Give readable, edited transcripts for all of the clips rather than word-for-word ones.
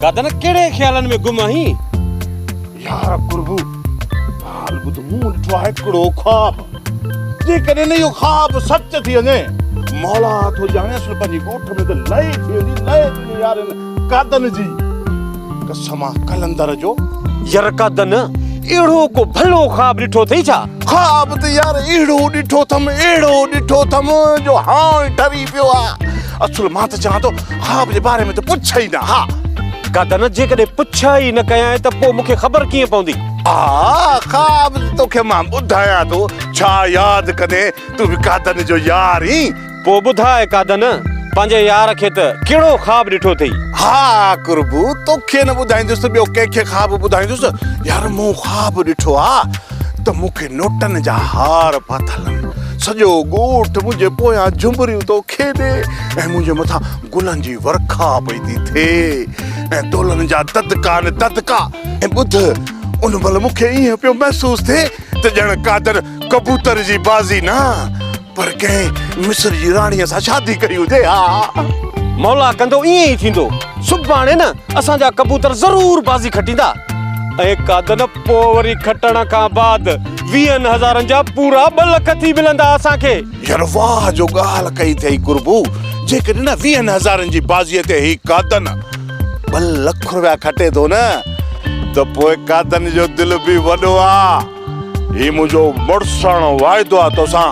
कादन केड़े ख्यालन में गुम आहीं? यार कुर्बू हाल बुध मूं ॾिठो आहे हिकिड़ो ख्वाब जेकॾहिं न इहो ख्वाब सच थी वञे मौला थो ॼाणेसि पंहिंजी ॻोठ में त लय थी वेंदी लय थी यार कादन जी कसम आहे कलंदर जो। यार कादन एड़ो को भलो ख्वाब ॾिठो थई छा? ख्वाब त यार एड़ो ॾिठो थम जो हां ठरी पियो आहे। असुल मां त चवां थो ख्वाब जे बारे में त पुछ ई न। हा कादन जेकॾहिं पुछा ई न कयां त पोइ मूंखे ख़बर कीअं पवंदी? ख्वाब तोखे मां ॿुधायां थो छा यादि कदे तूं बि कादन जो यार ई। पोइ ॿुधाए कादन पंहिंजे यार खे त कहिड़ो ख्वाब ॾिठो थई? हा कुर्बू तोखे न ॿुधाईंदुसि ॿियो कंहिंखे ख्वाब ॿुधाईंदुसि। यार मूं ख्वाब ॾिठो आहे त मूंखे नोटनि जा हार पातल सॼो ॻोठ मुंहिंजे पोयां झुमरियूं थो खेॾे ऐं मुंहिंजे मथां गुलनि जी वर्खा पई थी थिए ऐं दोलनि जा ददका ऐं ॿुध उन महिल मूंखे ईअं पियो महसूसु थिए त ॼण कादर कबूतर जी बाज़ी न पर कंहिं मिस्र जी राणीअ सां शादी कई हुजे। हा मौला कंदो ईअं ई थींदो। सुभाणे न असांजा कबूतर ज़रूर बाज़ी खटींदा ऐं कादन पोइ वरी खटण खां बाद 20,000 जा पूरा 2 लख थी मिलंदा असांखे। यार वाह जो ॻाल्हि कई अथई कुर्बू जेकॾहिं न 20,000 जी बाज़ीअ ते ही कादन 2 लख रुपया खटे थो न त पोइ कादन जो दिल बि वॾो आहे। ही मुंहिंजो मुड़सणो वाइदो आहे तोसां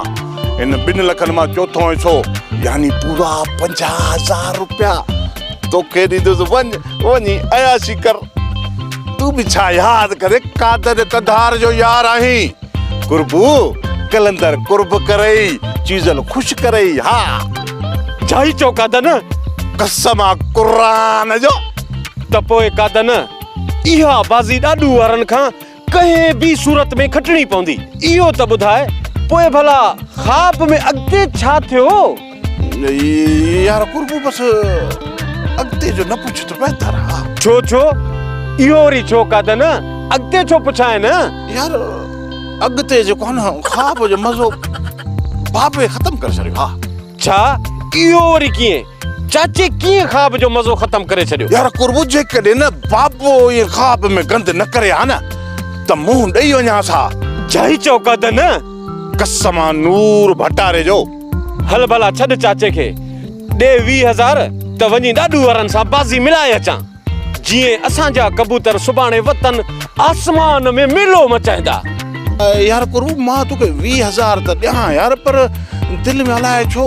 इन 2 लखनि मां चोथों हिसो यानी पूरा 50,000 रुपया तोखे ॾींदुसि। वञी अयाशी कर। तू बि छा यादि करे कादर कधार जो यार आहीं। कुर्बू कलंदर कुर्ब करई चीज़ल खुश करई। हा जाई चो कादन कसम आहे क़ुरान जो। त पोइ कादन इहा बाज़ी ॾाॾू वारनि खां कंहिं बि सूरत में खटणी पवंदी। इहो त ॿुधाए पोइ भला ख्वाब में अॻिते छा थियो? यार कुर्बू बस अॻिते जो न पुछ त बहितर आहे। छो इहो वरी छो कादन अॻिते छो पुछाए न? यार अॻिते जेको आहे न ख्वाब जो मज़ो बाबे ख़तम करे छॾियो। हा छा इहो वरी कीअं? चाचे कीअं ख्वाब जो मज़ो ख़तम करे छॾियो? यार कुर्बू जेकॾहिं न बाबो इहे ख्वाब में गंद न करे हा न त मुंहुं ॾेई वञा सा। जाई चो कादन कसम आहे नूर भटारे जो। हल भला छॾ चाचे खे ॾे 20,000 त वञी ॾाॾू वारनि सां बाज़ी मिलाए अचां जीअं असांजा कबूतर सुभाणे वतन आसमान में मेलो मचाईंदा। यार कुर्बू मां तोखे 20,000 त ॾियां यार पर दिलि में अलाए छो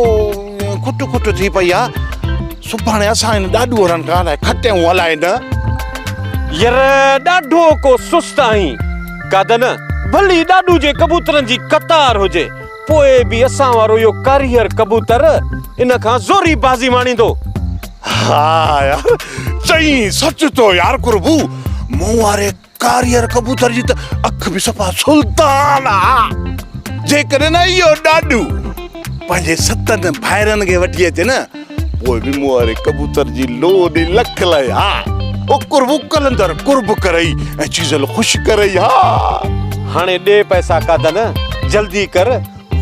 खुट थी पई आहे। सुभाणे असां इन ॾाॾू वारनि खां अलाए खटियूं अलाए न। यार ॾाढो को सुस्त आहीं कादन। भली ॾाॾू जे कबूतरनि जी कतार हुजे पोइ बि असां वारो इहो कारीगर कबूतर इन खां ज़ोरी बाज़ी माणींदो। हा यार चई सच तो यार कुर्बू मूं वारे कारीगर कबूतर जी त अख बि सफ़ा सुल्तान आहे। जेकॾहिं न इहो ॾाॾू पंहिंजे 7 भाइरनि खे वठी अचे न पोइ बि मूं वारे कबूतर जी लोॾी लख लाइ। हा ओ कुर्बू कलंदर कुर्ब करई ऐं चीज़ल खुश करई। हा हाणे ॾे पैसा कादन जल्दी कर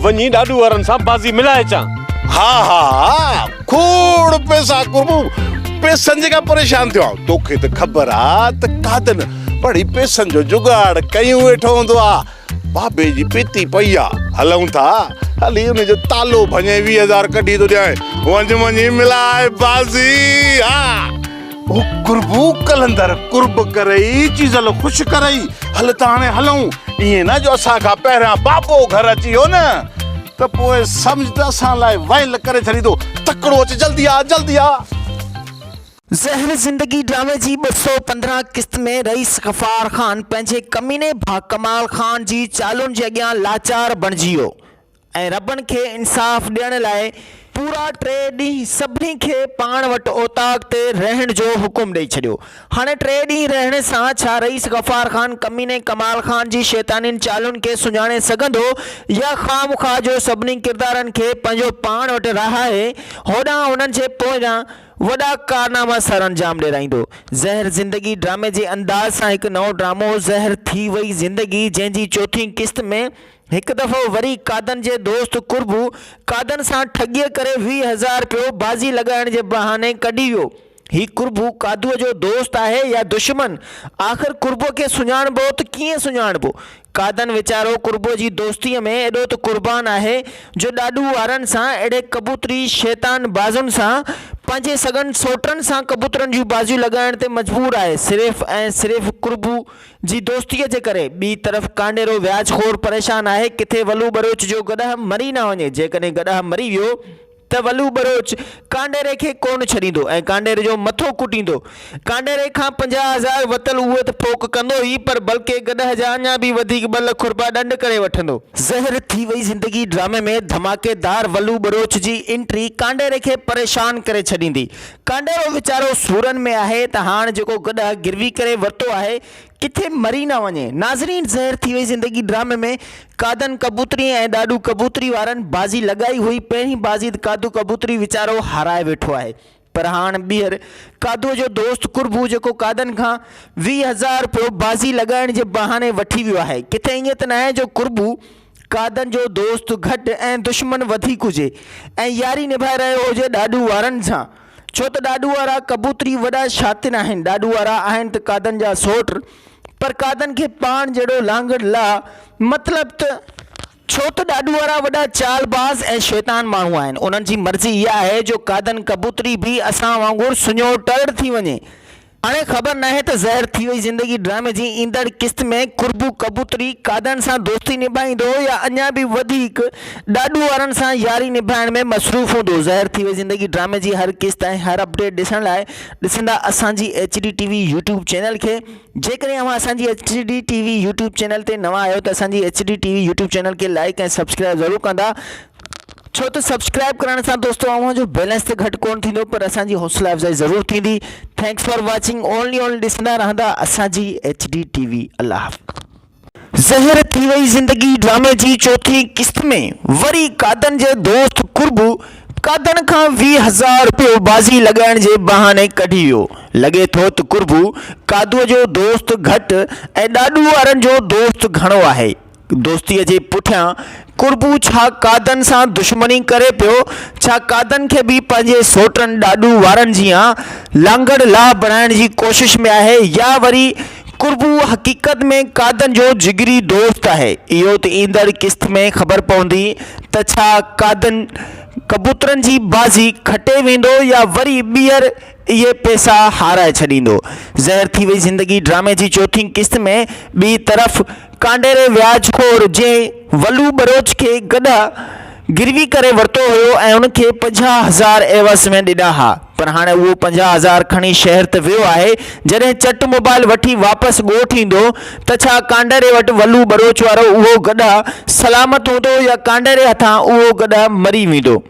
वञी ॾाॾू वारनि सां बाज़ी मिलाए अचां। हा खोड़ पैसा कुर्बू पैसनि जे का परेशान थियो तोखे त ख़बर आहे त कादन बड़ी पैसनि जो जुगाड़ कयूं वेठो हूंदो आहे। बाबे जी पेती पई आहे हलूं था हली उनजो तालो भञे 20,000 कढी थो ॾियां वञी मिलाए बाज़ी। हा ओ कुर्बू कलंदर कुर्ब करई चीज़ल खुश करई। हल त हाणे हलूं ईअं न जो असां खां पहिरियां बाबो घर अची वियो न त पोइ सम्झ त असां लाइ वाइल करे छॾींदो। तकिड़ो अच जल्दी आ। ज़हर ज़िंदगी ड्रामे जी 215 क़िस्त में रईस गफ़ार ख़ान पंहिंजे कमीने भाउ कमाल ख़ान जी चालुनि जे अॻियां लाचार बणिजी वियो ऐं रबनि खे इंसाफ़ ॾियण लाइ पूरा 3 ॾींहं सभिनी खे पाण वटि ओताक ते रहण जो हुकुम ॾेई छॾियो। हाणे 3 ॾींहं रहण सां छा रईस गफ़ार ख़ान कमीने कमाल ख़ान जी शैतानियुनि चालुनि खे सुञाणे सघंदो या ख़ामख़ा जो सभिनी किरदारनि खे पंहिंजो पाण वटि रहाए होॾां उन्हनि जे पोयां वॾा कारनामा सर अंजाम ॾियारींदो। ज़हर ज़िंदगी ड्रामे जे अंदाज़ सां हिकु नओं ड्रामो ज़हर थी वई ज़िंदगी जंहिंजी 4थी क़िस्त में हिकु दफ़ो वरी कादन जे दोस्त कुर्बू कादन सां ठॻीअ करे 20,000 रुपयो बाज़ी लॻाइण जे बहाने कढी वियो ही कुर्बू कादूअ जो दोस्त आहे या दुश्मन? आख़िर कुर्बो खे सुञाणबो त कीअं सुञाणबो? कादन वीचारो कुर्बो जी दोस्तीअ में एॾो त कुर्बान आहे जो ॾाॾू वारनि सां अहिड़े कबूतरी शैतान बाज़ुनि सां पंहिंजे सगन सोटनि सां कबूतरनि जूं बाज़ियूं लॻाइण ते मजबूर आहे, सिर्फ़ ऐं सिर्फ़ कुर्बू जी दोस्तीअ जे करे। ॿी तरफ़ कांडेरो व्याजखोर परेशान आहे, किथे वलू बरोच जो गॾह मरी न वञे। जेकॾहिं गॾह मरी वियो त वलू बरोच कांडेरे खे कोन छॾींदो ऐं कांडेरे जो मथो कुटींदो। कांडेरे खां 50,000 वतल उहे त फोक कंदो ई, पर बल्कि गॾह जा अञा बि वधीक 2 लख रुपया ॾंड करे वठंदो। ज़हर थी वई ज़िंदगी ड्रामे में धमाकेदार वलू बरोच जी एंट्री कांडेरे खे परेशान करे छॾींदी। कांडेरो वीचारो सूरनि में आहे त हाणे जेको गॾह गिरवी करे वरितो आहे किथे मरी न वञे। नाज़रीन, ज़हर थी वई ज़िंदगी ड्रामे में कादन कबूतरी ऐं ॾाॾू कबूतरी वारनि बाज़ी लॻाई हुई। पहिरीं बाज़ी कादू कबूतरी वीचारो हाराए वेठो आहे, पर हाणे ॿीहर कादूअ जो दोस्त कुर्बू जेको कादन खां 20,000 रुपयो बाज़ी लॻाइण जे बहाने वठी वियो आहे। किथे ईअं त न आहे जो कुर्बू कादन जो दोस्त घटि ऐं दुश्मन वधीक हुजे ऐं यारी निभाए रहियो हुजे ॾाॾू वारनि सां, छो त ॾाॾू वारा कबूतरी वॾा शातिर आहिनि। ॾाॾू वारा आहिनि त कादन जा सोट, पर कादन खे पाण जहिड़ो लांगड़ ला मतिलब त छो त ॾाॾू वारा वॾा चालबाज़ ऐं शैतान माण्हू आहिनि। उन्हनि जी मर्ज़ी इहा आहे जो कादन कबूतरी भी असां वांगुरु सुञो टर थी वञे। हाणे ख़बर न आहे त ज़हर थी वई ज़िंदगी ड्रामे जी ईंदड़ किस्त में कुर्बू कबूतरी कादन सां दोस्ती निभाईंदो या अञा बि वधीक ॾाॾू वारनि सां यारी निभाइण में मसरूफ़ हूंदो। ज़हर थी वई ज़िंदगी ड्रामे जी हर किस्त ऐं हर अपडेट ॾिसण लाइ ॾिसंदा असांजी HD TV यूट्यूब चैनल खे। जेकॾहिं अव्हां असांजी HD TV यूट्यूब चैनल ते नवां आहियो त असांजी HD TV यूट्यूब चैनल खे लाइक ऐं सब्सक्राइब ज़रूरु कंदा, छो त सब्सक्राइब करण सां दोस्तों अव्हां जो बैलेंस त घटि कोन थींदो, पर असांजी हौसला अफ़ज़ाई ज़रूरु थींदी। Thanks for watching. ओनली ॾिसंदा रहंदा असांजी HD TV। अल्लाह हाफ़िज़। ज़हर थी वई ज़िंदगी ड्रामे जी चौथी किस्त में वरी कादन जे दोस्त कुर्बू कादन खां 20,000 रुपयो बाज़ी लॻाइण जे बहाने कढी वियो। लॻे थो त कुर्बू कादूअ जो दोस्त घटि ऐं ॾाॾू वारनि जो दोस्त घणो आहे। दोस्तीअ जे पुठियां कुर्बू छा कादन सां दुश्मनी करे पियो? छा कादन खे बि पंहिंजे सोटनि ॾाॾू वारनि जीअं लांगड़ ला बणाइण जी कोशिश में आहे, या वरी कुर्बू हक़ीक़त में कादन जो जिगरी दोस्त आहे? इहो त ईंदड़ किस्त में ख़बर पवंदी त छा कादन कबूतरनि जी बाज़ी खटे वेंदो या वरी ॿीहर इहे पैसा हाराए छॾींदो। ज़हर थी वई ज़िंदगी ड्रामे जी चौथी किस्त में ॿी तरफ़ कांडेरे व्याजखोर जंहिं वलू बरोच खे गॾह गिरवी करे वरितो हुयो ऐं उनखे 50,000 एवज़ में ॾिना हा, पर हाणे उहो 50,000 खणी शहर त वियो आहे। जॾहिं चट मोबाइल वठी वापसि ॻोठ ईंदो त छा कांडेरे वटि वलू बरोच वारो उहो गॾह सलामत हूंदो या कांडेरे हथां उहो गॾह मरी वेंदो?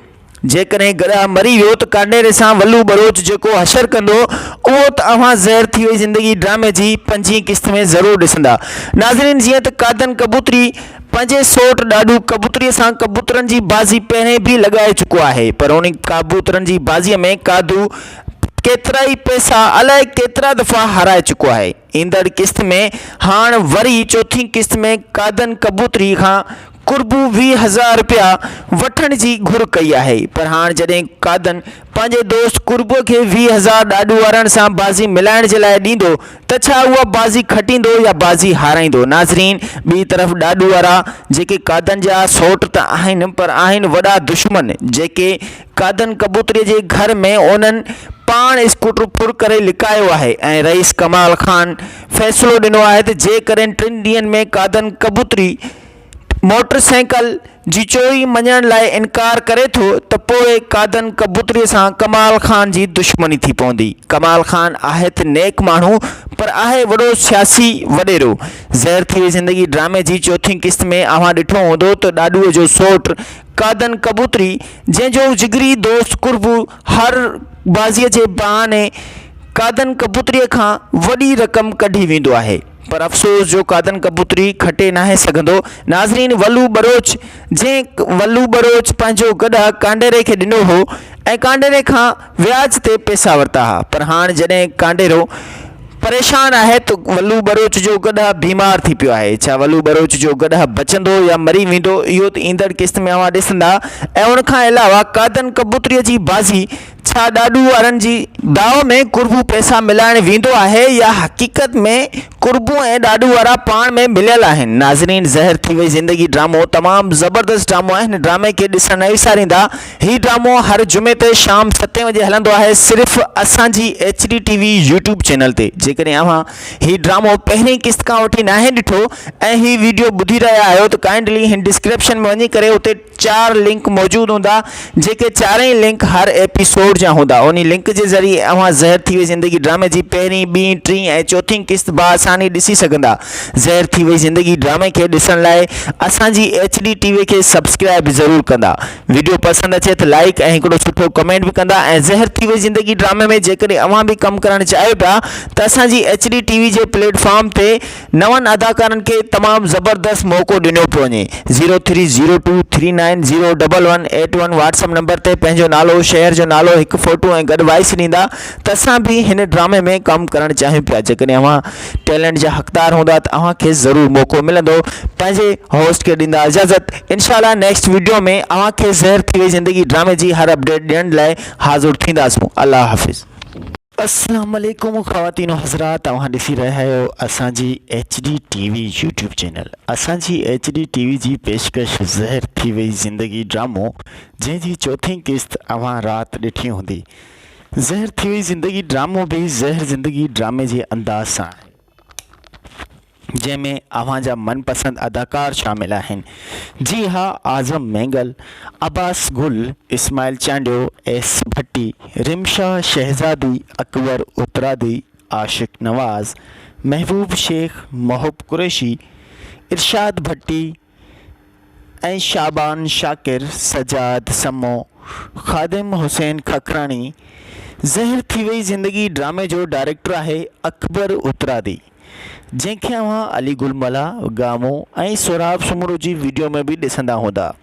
जेकॾहिं गॾह मरी वियो त कांडेरे सां वलू बरोच जेको हशर कंदो उहो त अव्हां ज़हर थी वई ज़िंदगी ड्रामे जी 5हीं किस्त में ज़रूरु ॾिसंदा। नाज़रीन, जीअं त कादन कबूतरी पंहिंजे सोट ॾाॾू कबूतरीअ सां कबूतरनि जी बाज़ी पहिरें बि लॻाए चुको आहे, पर उन कबूतरनि जी बाज़ीअ में कादू केतिरा ई पैसा अलाए केतिरा दफ़ा हाराए चुको आहे। ईंदड़ किस्त में हाणे वरी चौथी किस्त में कादन कबूतरी खां कुर्बू 20,000 रुपया वठण जी घुर कई आहे, पर हाणे जॾहिं कादन पंहिंजे दोस्त कुर्बू खे 20,000 ॾाॾू वारनि सां बाज़ी मिलाइण जे लाइ ॾींदो त छा उहा बाज़ी खटींदो या बाज़ी हाराईंदो? नाज़रीन, ॿी तरफ़ ॾाॾू वारा जेके कादन जा सोट त आहिनि, पर आहिनि वॾा दुश्मन जेके कादन कबूतरीअ जे घर में उन्हनि पाण स्कूटर फुर करे लिकायो आहे ऐं रईस कमाल ख़ान फ़ैसिलो ॾिनो आहे त जेकॾहिं 3 ॾींहंनि में कादन कबूतरी मोटरसाइकिल जी चोरी मञण लाइ इनकार करे थो त पोइ कादन कबूतरीअ सां कमाल ख़ान जी दुश्मनी थी पवंदी। कमाल ख़ान आहे त नेक माण्हू, पर आहे वॾो सियासी वॾेरो। ज़हर थी वई ज़िंदगी ड्रामे जी चौथी किस्त में अव्हां ॾिठो हूंदो त ॾाॾूअ जो सोट कादन कबूतरी जंहिंजो जिगरी दोस्त कुर्बू हर बाज़ीअ जे बहाने कादन कबूतरीअ खां वॾी रक़म कढी वेंदो आहे, पर अफ़सोस जो कादन कबूतरी खटे नाहे सघंदो। नाज़रीन, वलू बरोच जंहिं वलू बरोच पंहिंजो गॾह कांडेरे खे ॾिनो हो ऐं कांडेरे खां व्याज ते पैसा वरिता हा, पर हाणे जॾहिं कांडेरो परेशान आहे त वलू बरोच जो गॾह बीमार थी पियो आहे। छा वलू बरोच जो गॾह बचंदो या मरी वेंदो? इहो त ईंदड़ किस्त में अव्हां ॾिसंदा। ऐं उनखां अलावा कादन कबूतरीअ जी बाज़ी छा ॾाॾू वारनि जी दाव में कुर्बू पैसा मिलाइण वेंदो आहे या हक़ीक़त में कुर्बू ऐं ॾाॾू वारा पाण में मिलियल आहिनि? नाज़रीन, ज़हर थी वई ज़िंदगी ड्रामो तमामु ज़बरदस्त ड्रामो आहे। हिन ड्रामे खे ॾिसण न विसारींदा। हीउ ड्रामो हर जुमे ते शाम 7 बजे हलंदो आहे, सिर्फ़ु असांजी HD TV यूट्यूब चैनल ते। जेकॾहिं अव्हां हीउ ड्रामो पहिरीं किस्त खां वठी नाहे ॾिठो ऐं हीउ वीडियो ॿुधी रहिया आहियो त काइंडली हिन डिस्क्रिप्शन में वञी करे उते 4 लिंक मौजूदु हूंदा, जेके 4 लिंक हर एपिसोड जा हूंदा। उन लिंक जे ज़रिए अव्हां ज़हर थी वई ज़िंदगी ड्रामे जी पहिरीं, ॿीं, टीं ऐं चौथीं किस्त बासानी ॾिसी सघंदा। ज़हर थी वई ज़िंदगी ड्रामे खे ॾिसण लाइ असांजी HD TV खे सब्सक्राइब ज़रूरु कंदा। वीडियो पसंदि अचे त लाइक ऐं हिकिड़ो सुठो कमेंट बि कंदा। ऐं ज़हर थी वई ज़िंदगी ड्रामे में जेकॾहिं अव्हां बि कमु करणु चाहियो पिया त असांजी HD TV जे प्लेटफॉर्म ते नवनि अदाकारनि खे तमामु ज़बरदस्त मौक़ो ॾिनो पियो वञे। 030239011181 व्हाट्सअप नंबर ते पंहिंजो नालो, शहर जो नालो, हिकु फ़ोटो ऐं गॾु वॉइस ॾींदा त असां बि हिन ड्रामे में कमु करणु चाहियूं पिया। जेकॾहिं अव्हां टैलेंट जा हक़दार हूंदा त अव्हांखे ज़रूरु मौक़ो मिलंदो। पंहिंजे होस्ट खे ॾींदा इजाज़त। इंशाल्लाह नेक्स्ट वीडियो में अव्हांखे ज़हर थी वई ज़िंदगी ड्रामे जी हर अपडेट ॾियण लाइ हाज़िर थींदासूं। अल्लाह हाफ़िज़। अस्सलाम वालेकुम ख़वातीन हज़रात, तव्हां ॾिसी रहिया आहियो असांजी HD TV यूट्यूब चैनल। असांजी HD TV जी पेशकश ज़हर थी वई ज़िंदगी ड्रामो, जंहिंजी चौथीं किस्त अव्हां राति ॾिठी हूंदी। ज़हर थी वई ज़िंदगी ड्रामो भी ज़हर ज़िंदगी ड्रामे जे अंदाज़ सां आहे, जंहिंमें अव्हां जा मनपसंद अदाकार शामिल आहिनि। जी हा, आज़म मैंगल, अब्बास गुल, इस्माइल चांडियो, एस भट्टी, रिमशा शहज़ादी, अकबर उतरादी, आशिक नवाज़, महबूब शेख, महबूब कुरैशी, इरशाद भट्टी ऐं शाबान शाकिर, सजाद समो, ख़ादिम हुसैन खखरानी। ज़हर थी वई ज़िंदगी ड्रामे जो डायरेक्टर आहे अकबर उतरादी, जंहिंखे अव्हां अली गुलमला, गामो ऐं सोराब सुमरो जी वीडियो में बि ॾिसंदा हूंदा,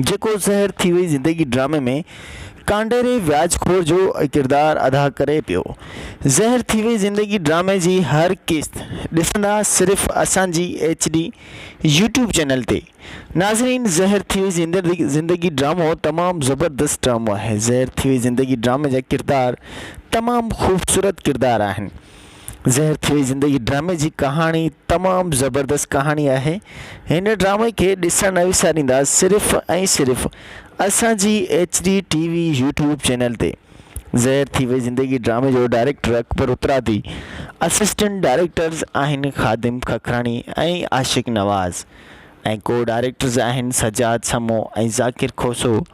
जेको ज़हर थी वई ज़िंदगी ड्रामे में कांडेरे व्याजखोर जो किरदारु अदा करे पियो। ज़हर थी वई ज़िंदगी ड्रामे जी हर किस्त ॾिसंदा सिर्फ़ु असांजी HD यूट्यूब चैनल ते। नाज़रीन, ज़हर थी वई ज़िंदगी ड्रामो तमामु ज़बरदस्त ड्रामो आहे। ज़हर थी वई ज़िंदगी ड्रामे जा किरदार तमामु ख़ूबसूरत किरदार आहिनि। ज़हर थी वई ज़िंदगी ड्रामे जी कहाणी तमामु ज़बरदस्त कहाणी आहे। हिन ड्रामे खे ॾिसण न विसारींदा सिर्फ़ु ऐं सिर्फ़ु असांजी HD TV यूट्यूब चैनल ते। ज़हर थी वई ज़िंदगी ड्रामे जो डायरेक्टर अकबर उतरादी, असिस्टेंट डायरेक्टर्स आहिनि ख़ादिम खखरानी ऐं आशिक नवाज़, ऐं को डायरेक्टर्स आहिनि सजाद समो ऐं ज़ाकिर खोसो,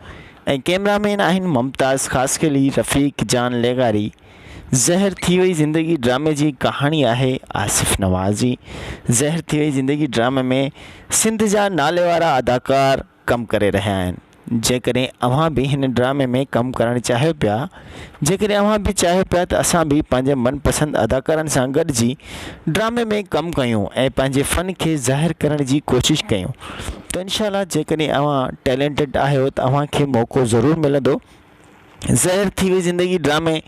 ऐं कैमरामैन आहिनि मुमताज़ ख़ासकली, रफ़ीक जान लेगारी। ज़हर थी वई ज़िंदगी ड्रामे जी कहाणी आहे आसिफ़ नवाज़ जी। ज़हर थी वई ज़िंदगी ड्रामे में सिंध जा नाले वारा अदाकार कमु करे रहिया आहिनि। जेकॾहिं अव्हां बि हिन ड्रामे में कमु करणु चाहियो पिया, जेकॾहिं अव्हां बि चाहियो पिया त असां बि पंहिंजे मनपसंद अदाकारनि सां गॾिजी ड्रामे में कमु कयूं ऐं पंहिंजे फ़न खे ज़ाहिर करण जी कोशिशि कयूं, त इंशाल्लाह जेकॾहिं अव्हां टैलेंटेड आहियो त अव्हांखे मौक़ो ज़रूरु मिलंदो। ज़हर थी वई ज़िंदगी ड्रामे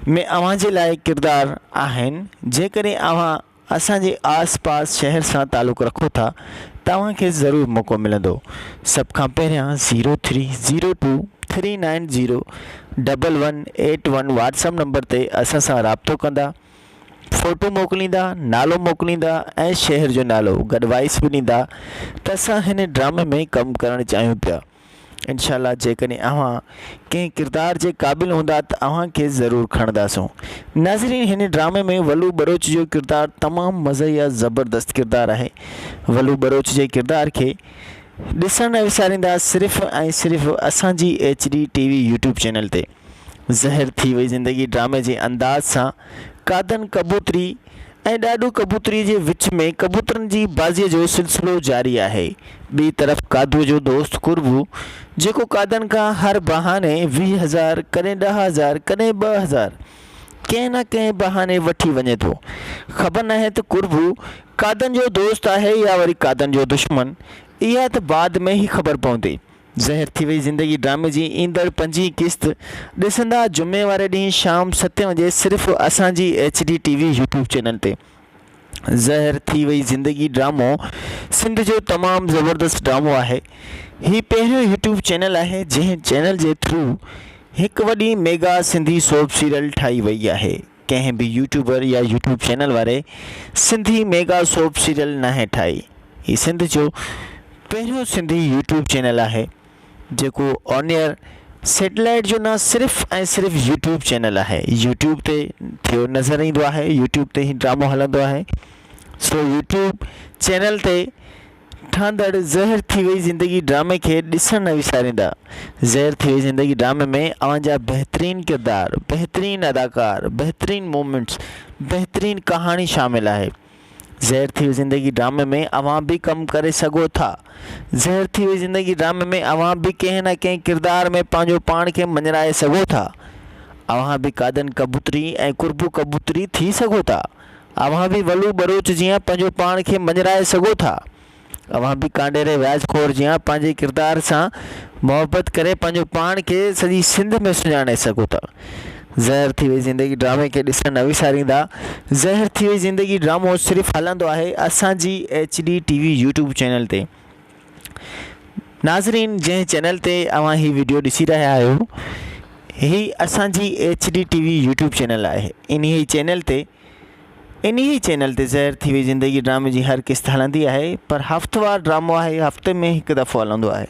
में अव्हां जे लाइ किरदार आहिनि। जेकॾहिं अव्हां असांजे आस पास शहर सां तालुक़ु रखो था त तव्हांखे ज़रूरु मौक़ो मिलंदो। सभ खां पहिरियां 0302391181 व्हाट्सअप नंबर ते असां सां राब्तो कंदा, फ़ोटो मोकिलींदा, नालो मोकिलींदा ऐं शहर जो नालो गॾु वॉइस बि ॾींदा त असां हिन ड्रामे में कमु करणु चाहियूं पिया। इंशाल्लाह जेकॾहिं अव्हां कंहिं किरदार जे क़ाबिल हूंदा त अव्हांखे ज़रूरु खणंदासूं। नाज़रीन, हिन ड्रामे में वलू बलोच जो किरदारु तमामु मज़े या ज़बरदस्त किरदारु आहे। वलू बलोच जे किरदार खे ॾिसण न विसारींदा सिर्फ़ु ऐं सिर्फ़ु असांजी HD TV यूट्यूब चैनल ते। ज़हर थी वई ज़िंदगी ड्रामे जे अंदाज़ सां कादन कबूतरी ऐं ॾाॾू कबूतरी जे विच में कबूतरनि जी बाज़ीअ जो सिलसिलो जारी आहे। ॿी तरफ़ कादू जो दोस्त कुर्बू, जेको कादन खां हर बहाने 20,000 कॾहिं 10,000 कॾहिं 2,000 कंहिं न कंहिं बहाने वठी वञे थो। ख़बर न आहे त कुर्बू कादन जो दोस्त आहे या वरी कादन जो दुश्मन, इहा त बाद में ई ख़बर पवंदी। ज़हर थी वई ज़िंदगी ड्रामे जी ईंदड़ 5 किस्त ॾिसंदा जुमे वारे ॾींहुं शाम 7 बजे सिर्फ़ु असांजी HD TV यूट्यूब चैनल ते। ज़हर थी वई ज़िंदगी ड्रामो सिंध जो तमामु ज़बरदस्त ड्रामो आहे। हीउ पहिरियों यूट्यूब चैनल आहे जंहिं चैनल जे थ्रू हिकु वॾी मेगा सिंधी सोप सीरियल ठाही वई आहे। कंहिं बि यूट्यूबर या यूट्यूब चैनल वारे सिंधी मेगा सोप सीरियल नाहे ठाही। ही सिंध जो पहिरियों सिंधी यूट्यूब चैनल आहे जेको ऑन एयर सैटेलाइट जो न सिर्फ़ु ऐं सिर्फ़ु यूट्यूब चैनल आहे। यूट्यूब ते थियो नज़र ईंदो आहे, यूट्यूब ते ही ड्रामो हलंदो आहे। सो यूट्यूब चैनल ते ठहंदड़ ज़हर थी वई ज़िंदगी ड्रामे खे ॾिसण न विसारींदा। ज़हर थी वई ज़िंदगी ड्रामे में अव्हांजा बहितरीन किरदार, बहितरीन अदाकार, बहितरीन मोमेंट्स, बहितरीन कहाणी शामिल आहे। ज़हर थी वई ज़िंदगी ड्रामे में अव्हां भी कम करे सघो था। ज़हर थी वई ज़िंदगी ड्रामे में अव्हां भी कंहिं न कंहिं किरदार में पंहिंजो पाण खे मञराए सघो था। अव्हां भी कादन कबूतरी ऐं कुर्बू कबूतरी थी सघो था। अव्हां भी वलू बरोच जीअं पंहिंजो पाण खे मञराए सघो था। अव्हां भी कांडेरे व्याजखोर जीअं पंहिंजे किरदार सां मोहबत करे पंहिंजो पाण खे सॼी सिंध में सुञाणे सघो था। ज़हर थी वई ज़िंदगी ड्रामे खे ॾिसण न विसारींदा। ज़हर थी वई ज़िंदगी ड्रामो सिर्फ़ु हलंदो आहे असांजी HD TV यूट्यूब चैनल ते। नाज़रीन, जंहिं चैनल ते अव्हां ही वीडियो ॾिसी रहिया आहियो, ही असांजी HD TV यूट्यूब चैनल आहे। इन ही चैनल ते ज़हर थी वई ज़िंदगी ड्रामे जी हर किस्त हलंदी आहे, पर हफ़्तेवार ड्रामो आहे, हफ़्ते में हिकु दफ़ो हलंदो आहे।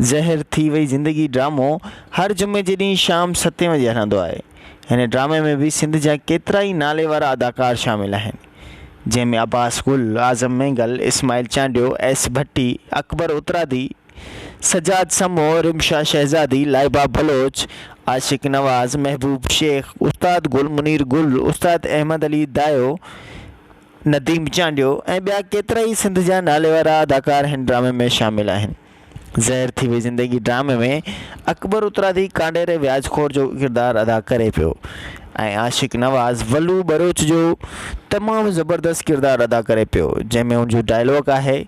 ज़हर थी वई ज़िंदगी ड्रामो हर जुमे जे ॾींहुं शाम 7 बजे हलंदो आहे। हिन ड्रामे में भी सिंध जा केतिरा ई नाले वारा अदाकार शामिल आहिनि, जंहिंमें अब्बास गुल, आज़म मेंगल, इस्माइल चांडियो, एस भट्टी, अकबर उतरादी, सजाद समो, रिमशा शहज़ादी, लाइबा बलोच, आशिक नवाज़, महबूब शेख, उस्ताद गुल, मुनीर गुल, उस्ताद अहमद अली दायो, नदीम चांडियो ऐं ॿिया केतिरा ई सिंध जा नाले वारा अदाकार हिन ड्रामे में शामिल आहिनि। ज़हर थी वई ज़िंदगी ड्रामे में अकबर उतरादी कांडेरे व्याजखोर जो किरदारु अदा करे पियो ऐं आशिक नवाज़ वलू बरोच जो तमामु ज़बरदस्त किरदारु अदा करे पियो, जंहिंमें उनजो डायलॉग आहे,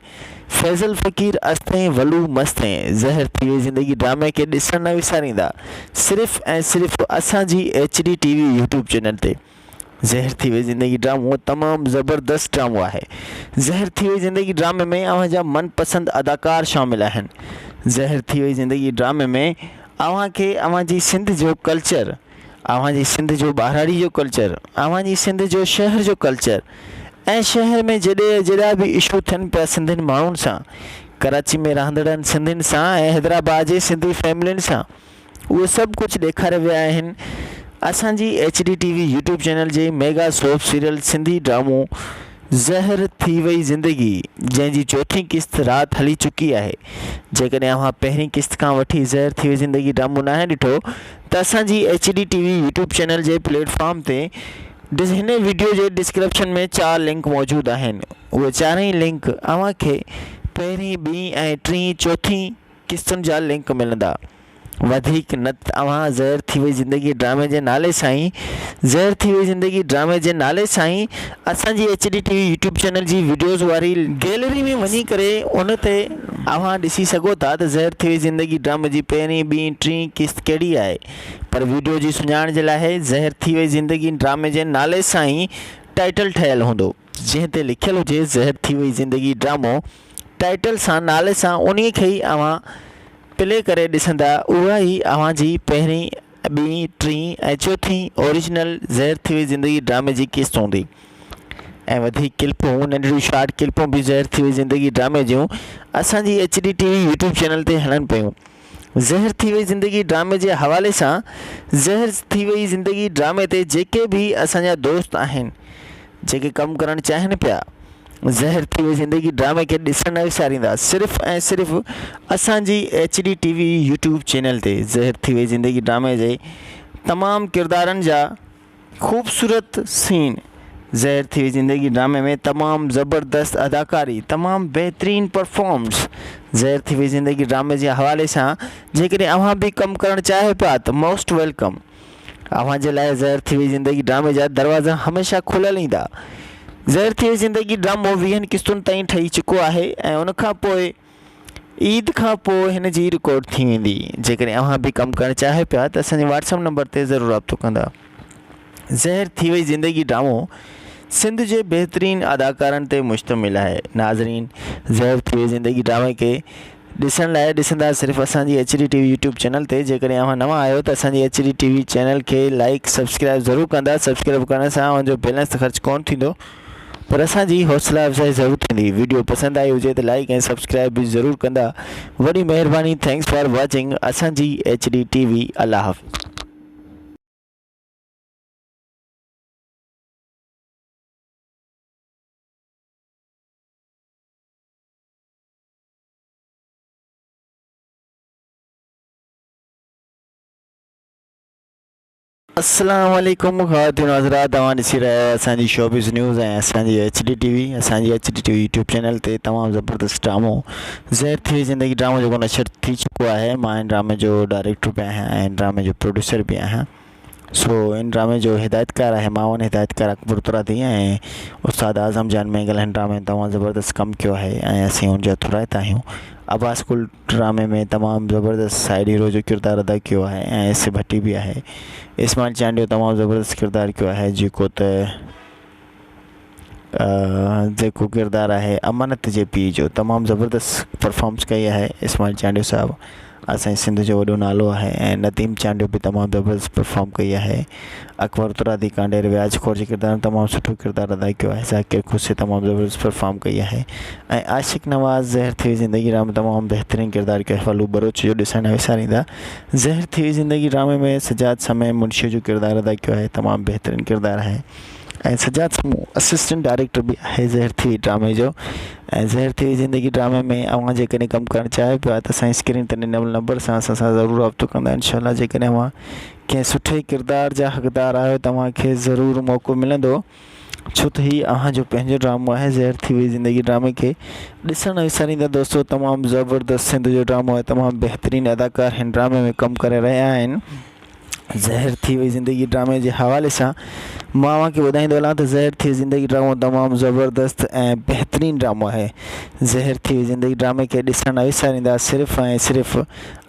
फैज़ल फ़कीर अस्तें वलू मस्तें। ज़हर थी वई ज़िंदगी ड्रामे खे ॾिसण न विसारींदा, सिर्फ़ु ऐं सिर्फ़ु असांजी HD TV यूट्यूब चैनल ते। ज़हर थी वई ज़िंदगी ड्रामो तमामु ज़बरदस्त ड्रामो आहे। ज़हर थी वई ज़िंदगी ड्रामे में अव्हांजा मनपसंद अदाकार शामिल आहिनि। ज़हर थी वई ज़िंदगी ड्रामे में अव्हांखे अव्हांजी सिंध जो कल्चर, अव्हांजी सिंध जो ॿाहिराड़ी जो कल्चर, अव्हांजी सिंध जो शहर जो कल्चर ऐं शहर में जॾहिं बि इशू थियनि पिया सिंधियुनि माण्हुनि सां, कराची में रहंदड़नि सिंधियुनि सां ऐं हैदराबाद जे सिंधी फैमिलियुनि सां, उहे सभु कुझु ॾेखारे विया आहिनि असांजी HD TV यूट्यूब चैनल जे मेगा सोप सीरियल सिंधी ड्रामो ज़हर थी वई ज़िंदगी, जंहिंजी चौथीं किस्त राति हली चुकी आहे। जेकॾहिं अव्हां पहिरीं किस्त खां वठी ज़हर थी वई ज़िंदगी ड्रामो नाहे ॾिठो त असांजी HD TV यूट्यूब चैनल जे प्लेटफॉर्म ते हिन वीडियो जे डिस्क्रिप्शन में 4 लिंक मौजूदु आहिनि। उहे चारई लिंक अव्हांखे पहिरीं, ॿीं ऐं टीं, चौथीं किस्तुनि जा लिंक मिलंदा। वधीक न अव्हां ज़हर थी वई ज़िंदगी ड्रामे जे नाले सां ई असांजी HD TV यूट्यूब चैनल जी वीडियोज़ वारी गैलरी में वञी करे उन ते अव्हां ॾिसी सघो था त ज़हर थी वई ज़िंदगी ड्रामे जी पहिरीं, ॿीं, टीं किस्त कहिड़ी आहे। पर वीडियो जी सुञाण जे लाइ ज़हर थी वई ज़िंदगी ड्रामे जे नाले सां ई टाइटल ठहियलु हूंदो, जंहिं ते लिखियलु हुजे ज़हर थी वई ज़िंदगी ड्रामो। टाइटल सां, नाले सां उन खे ई अव्हां प्ले करे ॾिसंदा, उहा ई अव्हांजी पहिरीं, ॿीं, टीं ऐं चौथीं ओरिजिनल ज़हर थी वई ज़िंदगी ड्रामे जी किस्त हूंदी। ऐं वधीक क्लिपूं, नंढियूं शॉर्ट क्लिपूं बि ज़हर थी वई ज़िंदगी ड्रामे जूं असांजी HD TV यूट्यूब चैनल ते हलनि पियूं। ज़हर थी वई ज़िंदगी ड्रामे जे हवाले सां ज़हर थी वई ज़िंदगी ड्रामे ते जेके भी असांजा दोस्त आहिनि, जेके कमु करणु चाहिनि पिया, ज़हर थी वई ज़िंदगी ड्रामे खे ॾिसण न विसारींदा, सिर्फ़ु ऐं सिर्फ़ु असांजी HD TV यूट्यूब चैनल ते। ज़हर थी वई ज़िंदगी ड्रामे जे तमामु किरदारनि जा ख़ूबसूरत सीन, ज़हर थी वई ज़िंदगी ड्रामे में तमामु ज़बरदस्त अदाकारी, तमामु बहितरीन परफॉर्मेंस। ज़हर थी वई ज़िंदगी ड्रामे जे हवाले सां जेकॾहिं अव्हां बि कमु करणु चाहियो पिया त मोस्ट वेलकम। अव्हां जे लाइ ज़हर थी वई ज़िंदगी ड्रामे जा दरवाज़ा हमेशह खुलियल ईंदा। ज़हर थी वई ज़िंदगी ड्रामो 20 किस्तुनि ताईं ठही चुको आहे ऐं उनखां पोइ ईद खां पोइ हिन जी रिकॉर्ड थी वेंदी। जेकॾहिं अव्हां बि कमु करणु चाहियो पिया त असांजे WhatsApp नंबर ते ज़रूरु राब्तो कंदा। ज़हर थी वई ज़िंदगी ड्रामो सिंध जे बहितरीन अदाकारनि ते मुश्तमिल आहे। नाज़रीन, ज़हर थी वई ज़िंदगी ड्रामे खे ॾिसण लाइ ॾिसंदा सिर्फ़ु असांजी HD TV यूट्यूब चैनल ते। जेकॾहिं अव्हां नवां आहियो त असांजी HD TV चैनल खे लाइक सब्सक्राइब ज़रूरु कंदा। सब्सक्राइब करण सां उनजो बैलेंस त ख़र्च कोन थींदो, पर असांजी हौसला अफ़ज़ाई ज़रूरु थींदी। वीडियो पसंदि आई हुजे त लाइक ऐं सब्सक्राइब बि ज़रूरु कंदा। वॾी महिरबानी। थैंक्स फॉर वॉचिंग असांजी HD TV। अल्लाह हाफ़िज़। अस्सलाम वालेकुम ख़वातीन हज़रात, तव्हां ॾिसी रहिया आहियो असांजी शोबिज़ न्यूज़ ऐं असांजी HD TV। असांजी HD TV यूट्यूब चैनल ते तमामु ज़बरदस्त ड्रामो ज़हर थी ज़िंदगी ड्रामो जेको नशर थी चुको आहे। मां इन ड्रामे जो डायरेक्टर बि आहियां ऐं ड्रामे जो प्रोड्यूसर बि आहियां। सो इन ड्रामे जो हिदायतकार आहे मावन हिदायतकार अकबर तुरादी ऐं उस्ताद आज़म जान मेंगल। हिन ड्रामे में तमामु ज़बरदस्त कमु कयो आहे ऐं असीं उनजा थोराइता आहियूं। अब्बास कुल ड्रामे में तमामु ज़बरदस्त साइड हीरो जो किरदारु अदा कयो आहे ऐं एस भट्टी बि आहे। इस्माइल चांडियो तमामु ज़बरदस्त किरदारु कयो आहे जेको किरदारु आहे अमानत जे पीउ जो। तमामु ज़बरदस्त परफॉर्मेंस कई आहे इस्माइल चांडियो साहिबु। असांजे सिंध जो वॾो नालो आहे। ऐं नदीम चांडियो बि तमामु ज़बरदस्त परफॉर्म कई आहे। अकबर तुरादी कांडेर व्याजखोर जे किरदारु तमामु सुठो किरदारु अदा कयो आहे। ज़ाकिर खुसे तमामु ज़बरदस्त परफॉर्म कई आहे। ऐं आशिक़ नवाज़ ज़हर थी ज़िंदगी ड्रामे तमामु बहितरीनु किरदारु कयो आहे। फलू बरोच जो ॾिसण न विसारींदा। ज़हर थी ज़िंदगी ड्रामे में सजाद समय मुंशी जो किरदारु अदा कयो आहे। तमामु बहितरीनु किरदारु आहे। ऐं सजाद समूह असिस्टेंट डायरेक्टर बि आहे ज़हर थी ड्रामे जो। ऐं ज़हर थी ज़िंदगी ड्रामे में अव्हां जेकॾहिं कमु करणु चाहियो पिया त असांजी स्क्रीन ते ॾिनल नंबर सां असां सां ज़रूरु राब्तो कंदा। इंशाअल्लाह जेकॾहिं अव्हां कंहिं सुठे किरदार जा हक़दार आहियो तव्हांखे ज़रूरु मौक़ो मिलंदो, छो त हीउ अव्हांजो पंहिंजो ड्रामो आहे। ज़हर थी ज़िंदगी ड्रामे खे ॾिसण न विसारींदा दोस्तो। तमामु ज़बरदस्त सिंध जो ड्रामो आहे। तमामु बहितरीनु अदाकार हिन ड्रामे में कमु करे रहिया आहिनि। ज़हर थी ज़िंदगी ड्रामे जे हवाले सां मां अव्हांखे ॿुधाईंदो हलां त ज़हर थी ज़िंदगी ड्रामो तमामु ज़बरदस्त ऐं बहितरीनु ड्रामो आहे। ज़हर थी ज़िंदगी ड्रामे खे ॾिसण न विसारींदा सिर्फ़ु ऐं सिर्फ़ु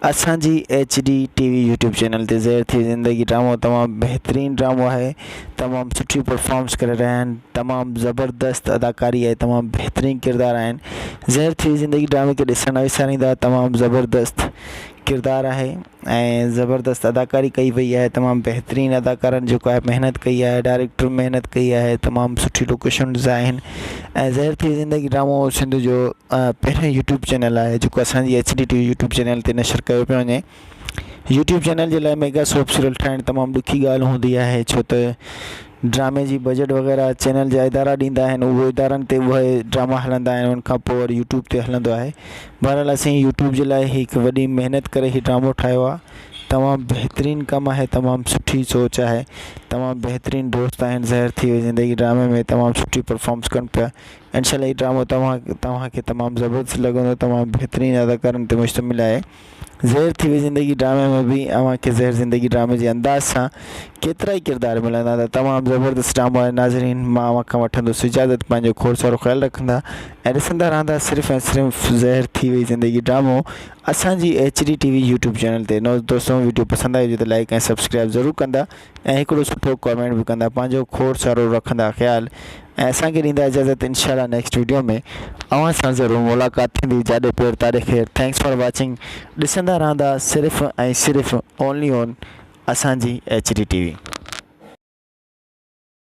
असांजी HD TV यूट्यूब चैनल ते। ज़हर थी ज़िंदगी ड्रामो तमामु बहितरीनु ड्रामो आहे। तमामु सुठी परफॉर्मेंस करे रहिया आहिनि। तमामु ज़बरदस्त अदाकारी आहे। तमामु बहितरीनु किरदार आहिनि। ज़हर थी ज़िंदगी ड्रामे खे ॾिसण न विसारींदा। तमामु ज़बरदस्त किरदारु आहे ऐं ज़बरदस्त अदाकारी कई वई आहे। तमामु बहितरीनु अदाकारनि जेको आहे महिनत कई आहे। डायरेक्टर महिनत कई आहे। तमामु सुठी लोकेशन्स आहिनि। ऐं ज़हर थी ज़िंदगी ड्रामो सिंध जो पहिरियों यूट्यूब चैनल आहे जेको असांजी HD TV यूट्यूब चैनल ते नशर कयो पियो वञे। यूट्यूब चैनल जे लाइ मेगा सोप सीरियल ठाहिणु तमामु ॾुखी ॻाल्हि हूंदी आहे, छो त ड्रामे जी बजट वग़ैरह चैनल जा इदारा ॾींदा आहिनि। उहे इदारनि ते उहे ड्रामा हलंदा आहिनि, उनखां पोइ वरी यूट्यूब ते हलंदो आहे। बहरहाल असीं यूट्यूब जे लाइ हिकु वॾी महिनत करे हीउ ड्रामो ठाहियो आहे। तमामु बहितरीनु कमु आहे। तमामु सुठी सोच आहे। तमामु बहितरीनु दोस्त आहिनि। ज़हर थी ज़िंदगी ड्रामे में तमामु सुठी परफॉर्मेंस कनि पिया। इंशाअल्लाह हीउ ड्रामो तव्हांखे तमामु ज़बरदस्त लॻंदो। तमामु बहितरीनु अदाकारनि ते मुश्तमिल आहे। ज़हर थी ज़िंदगी ड्रामे में बि अव्हांखे ज़हर ज़िंदगी ड्रामे जे अंदाज़ सां केतिरा ई किरदार मिलंदा त तमामु ज़बरदस्त ड्रामो आहे। नाज़रीन, मां अव्हां खां वठंदुसि इजाज़त। पंहिंजो खोड़ सारो ख़्यालु रखंदा ऐं ॾिसंदा रहंदा सिर्फ़ु ऐं सिर्फ़ु ज़हर थी ज़िंदगी ड्रामो असांजी HD TV यूट्यूब चैनल ते। दोस्तों, वीडियो पसंदि आई हुजे त लाइक ऐं सब्सक्राइब ज़रूरु कंदा ऐं हिकिड़ो सुठो कमेंट बि कंदा। पंहिंजो खोड़ सारो रखंदा ख़्यालु ऐं असांखे ॾींदा इजाज़त। इंशाअल्लाह नेक्स्ट वीडियो में अव्हां सां ज़रूरु मुलाक़ात थींदी। जाॾे पेर तारीख़ ख़ैर। Thanks for watching. ॾिसंदा रहंदा सिर्फ़ु ऐं सिर्फ़ु ओनली ऑन असांजी HD TV।